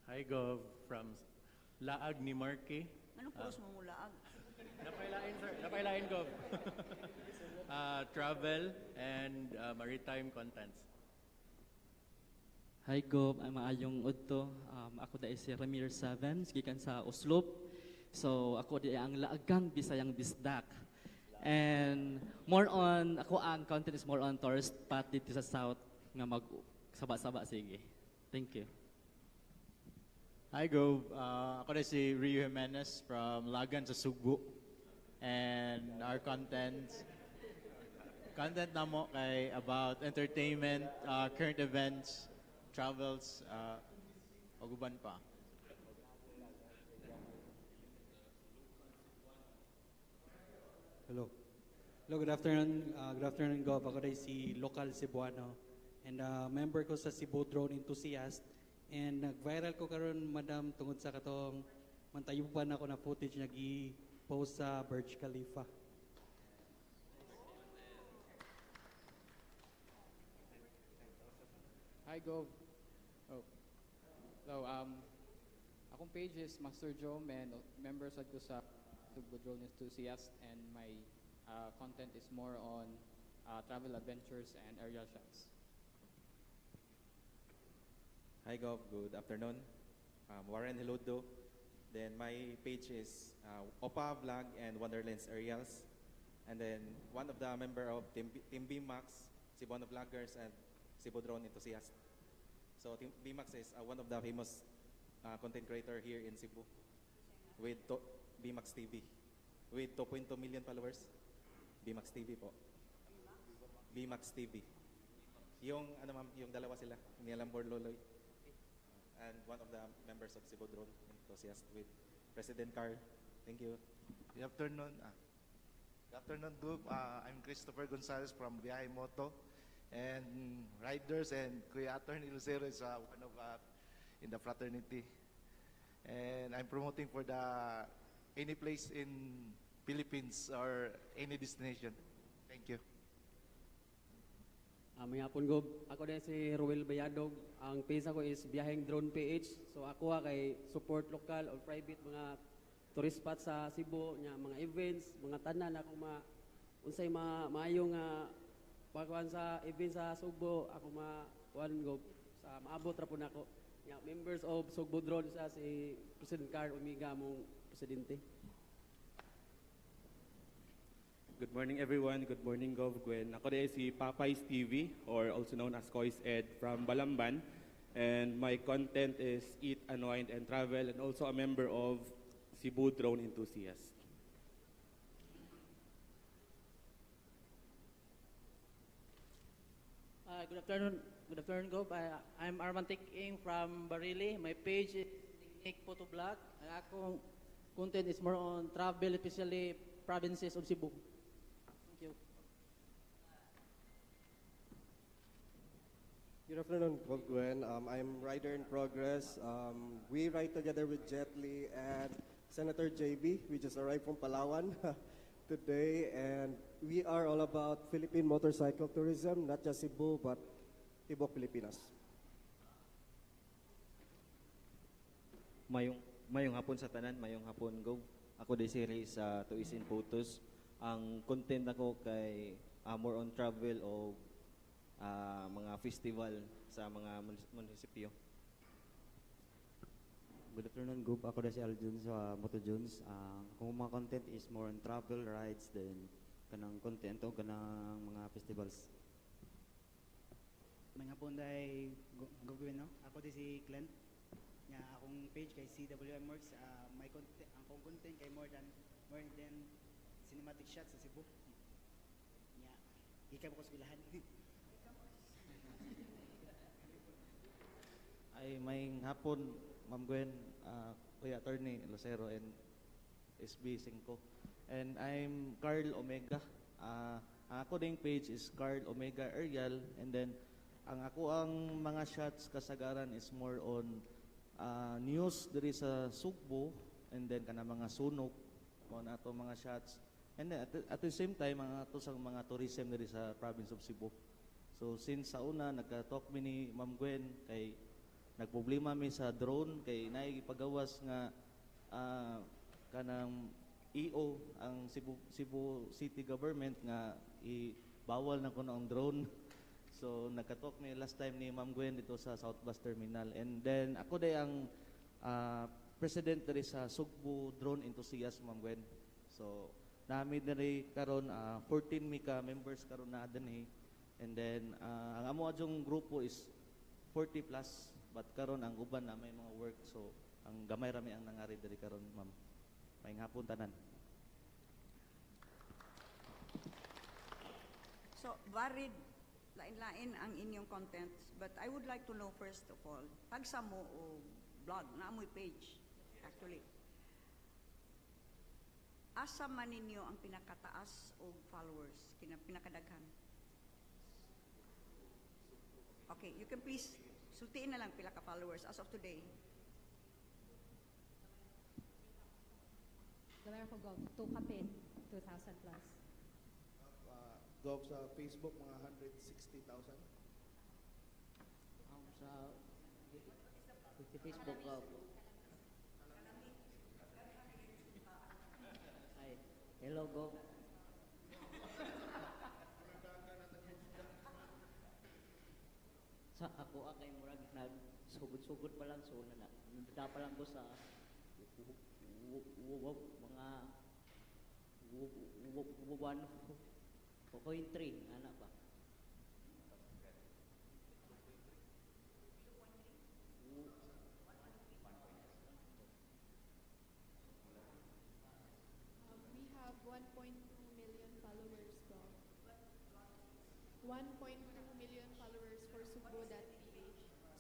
Hi, Gov, from Laag ni Marky. Anong puros mo mulaag? Napailain, sir. Napailain, Gov. Travel and maritime contents. Hi Gob, I'm Maayong Udto. Ako dahil si Ramir Savans, gikan sa Uslop. So ako di ang laagang Bisayang Bisdak. And ako ang content is more on tourist spot dito sa South nga mag saba-saba sige. Thank you. Hi, Go. Ako na si Rio Jimenez from Lagan sa Subo. And our content namo kay about entertainment, current events, travels, o guban pa. Hello. Hello, good afternoon. Good afternoon, Gov. Ako rin si Local Cebuano. And member ko sa Cebu Drone Enthusiast. And nag-viral ko karon madam, tungod sa katong mantayuban ako na footage na gi-post sa Burj Khalifa. Hi, Gov. Oh. So, akong page is Master Jom and members ko sa Cebu Drone Enthusiast, and my content is more on travel adventures and aerial shots. Hi Gov, good afternoon. Warren Hiludo. Then my page is Opa Vlog and Wonderlands Aerials. And then one of the member of Team BMAX, Cebuano Vloggers and Cebu Drone Enthusiast. So Team BMAX is one of the famous content creator here in Cebu with BMAX TV with 2.2 million followers. BMAX TV po. BMAX TV. Yung ano ma'am, yung dalawa sila, Nialambor Loloy. And one of the members of Cebu Drone Enthusiast with President Carl. Thank you. Good afternoon. Good afternoon, Group. I'm Christopher Gonzalez from Viaje Moto. And riders and Kuya Attorney Lucero is one of in the fraternity. And I'm promoting for the any place in Philippines or any destination. Thank you. May hapon Gob. Ako din si Ruel Bayadog. Ang page ko is Biyaheng Drone PH. So ako kay support local or private mga tourist spots sa Cebu, nya mga events, mga tanan ako unsay maayong pagkuhan sa event sa Cebu, ako kuan Gob sa maabot ra pud nako. Nya members of Cebu Drone sa si President Carl Umiga mong presidente. Good morning, everyone. Good morning, Gov. Gwen. Ako din si Papay's TV, or also known as Kois Ed, from Balamban. And my content is Eat, Unwind, and Travel, and also a member of Cebu Drone Enthusiast. Good afternoon. Good afternoon, Gov. I'm Armantic Ing from Barili. My page is Nick Photo Blog. Ang akong content is more on travel, especially provinces of Cebu. Thank you. Good afternoon, Gwen. I'm Rider in Progress. We ride together with Jet Li and Senator JB. We just arrived from Palawan today, and we are all about Philippine motorcycle tourism, not just Cebu, but Tibok, Pilipinas. Mayong hapon sa tanan, mayong hapon Go. Ako di si Ray sa Tuisin Photos. Ang content ako kay more on travel o mga festival sa mga munisipyo. Good afternoon, Group. Ako na si Aljun sa Moto Jones. Kung mga content is more on travel, rides, then kanang content o kanang mga festivals. May hapon dahil gagawin, no? Ako di si Clint. Nga akong page kay CWM Works. May content, ang kong content kay more than cinematic shots sa Cebu. Nga, ikaw ko sa bilahan. Ay may hapon, Ma'am Gwen, Kuya Attorney Lucero and SB5. And I'm Carl Omega. Ako ding page is Carl Omega Aerial, and then ang mga shots kasagaran is more on news diri sa Sugbo, and then kana mga sunog mo na ato mga shots. And then at the same time ato sa mga tourism diri sa province of Cebu. So since sa una nagka-talk mi ni Ma'am Gwen kay nagproblema mi sa drone kay naay pagawas nga kanang EO ang Cebu City Government nga bawal na kuno ang drone. So nagkatalk mi last time ni Ma'am Gwen dito sa South Bus Terminal, and then ako day ang president diri sa Sugbo Drone Enthusiast, Ma'am Gwen. So namin diri karon 14 mi ka members karon na dinhi, and then ang amo adjong grupo is 40 plus, but karon ang uban na may mga work, so ang gamay rami ang nangari diri karon, ma'am. Maayong hapon tanan. So, varied, lain-lain ang inyong contents, but I would like to know first of all, pagsa mo o blog, naamoy page, actually, asa man ninyo ang pinakataas o followers, pinakadaghan? Okay, you can please, sultiin na lang pila ka followers as of today. Gawin ko go, 2 kapit, 2,000 plus. Gov sa Facebook, mga 160,000. Sa Facebook Gov. Ay, hello Gov. Sa ako kay murag nagsugod-sugod pa lang, so nanda pa lang ko sa mga 1.3 anak ba? We have 1.2 million followers, Gov. 1.2 million followers for Sugbo.ph.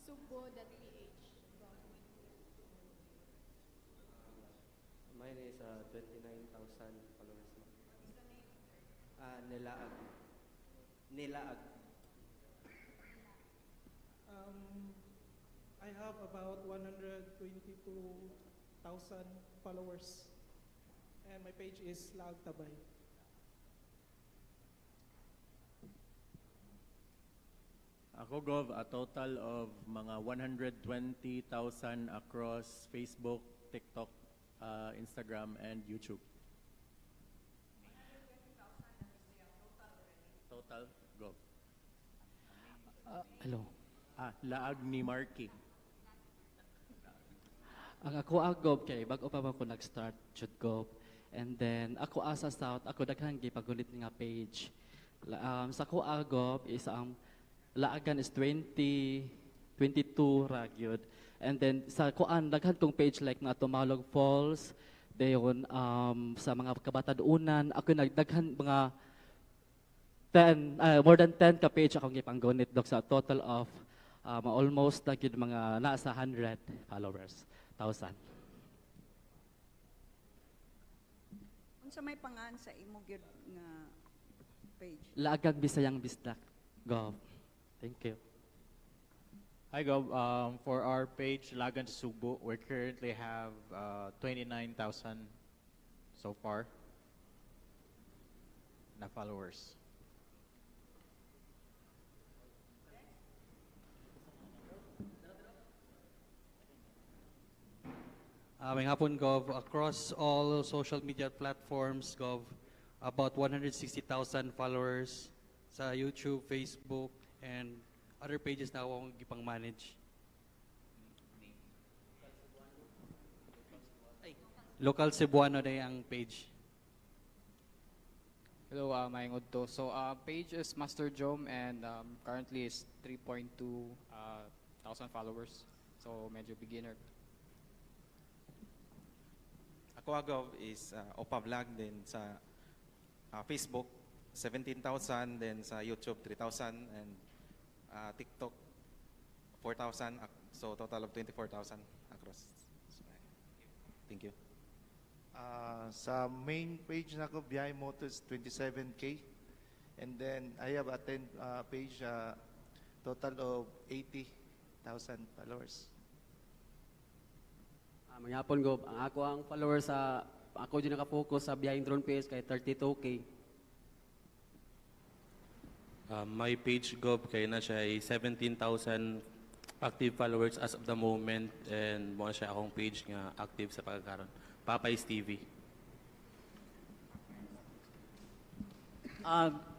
Sugbo.ph. Mine is 29,000 followers. Nilaag. Nilaag. I have about 122,000 followers, and my page is Laag Tabay. Ako, Gov, a total of mga 120,000 across Facebook, TikTok, Instagram, and YouTube. Total, Gov. Hello. Laag ni Marky. Ang ako Gov kay bago pa ako nag-start jud Gov. And then ako asa South, ako daghang gipagulit nga page. Sa ako Gov is ang laagan is 22 ra gyud. And then sa kuan daghan kong page like nga Tumalog Falls, dayon sa mga kabatadunan ako nagdaghan mga 10 more than 10 ka page akong gipanggunit dok sa total of almost na gyud mga nasa 100 followers, 1,000. Unsa may pangan sa imo gyud nga page? Laagang Bisayang Bisdak, Gov. Thank you. Hi, Gov. For our page, Lagan sa Sugbo, we currently have 29,000 so far na followers. May hapon, Gov. Across all social media platforms, Gov, about 160,000 followers sa YouTube, Facebook, and other pages na akong gipang manage. Local Cebuano na ang page. Hello, Maayong Udto. So, page is Master Jom, and currently is 3.2 thousand followers. So, medyo beginner. Ako Gov is Opa Vlog, din sa Facebook 17,000, then sa YouTube 3,000, and TikTok 4,000, so total of 24,000 across. Thank you. Sa main page na ko, Biyahe Motors, 27K. And then I have a page, total of 80,000 followers. Magyapon, Gov. Ang ako ang followers sa, ako din nakafocus sa Biyaheng Drone PH kay 32K. My page Gov kay na siya ay 17,000 active followers as of the moment and mo siya akong page nga active sa pagkakaroon. Papay's TV.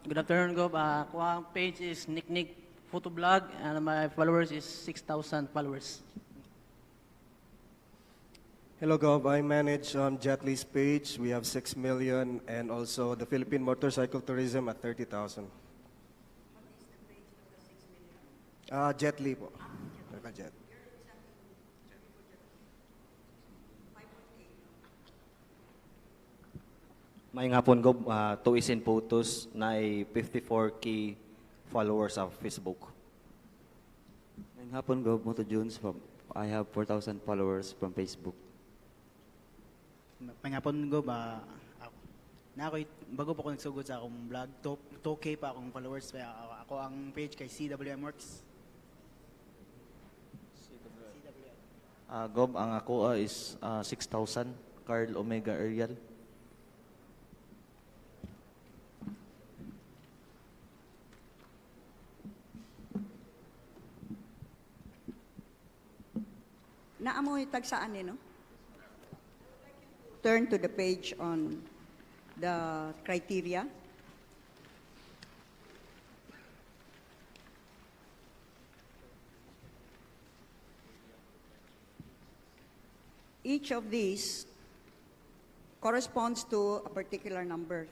Good afternoon, Gov. Ako ang page is Nick Photo Blog, and my followers is 6,000 followers. Hello, Gov. I manage Jetli's page. We have 6 million, and also the Philippine Motorcycle Tourism at 30,000. Jetli po. Naka-jet. May nga po, Gov, Tuisin Photos na ay 54K followers sa Facebook. Ngayong hapon, Gov, Moto Jones. I have 4,000 followers from Facebook. May nga po, Gov, bago pa ako nagsugod sa akong vlog, 2K pa akong followers. Kaya ako ang page kay CWM Works. Gov, ang ako is 6,000, Carl Omega Ariel. Naamoy tagsaan no? Turn to the page on the criteria. Each of these corresponds to a particular number.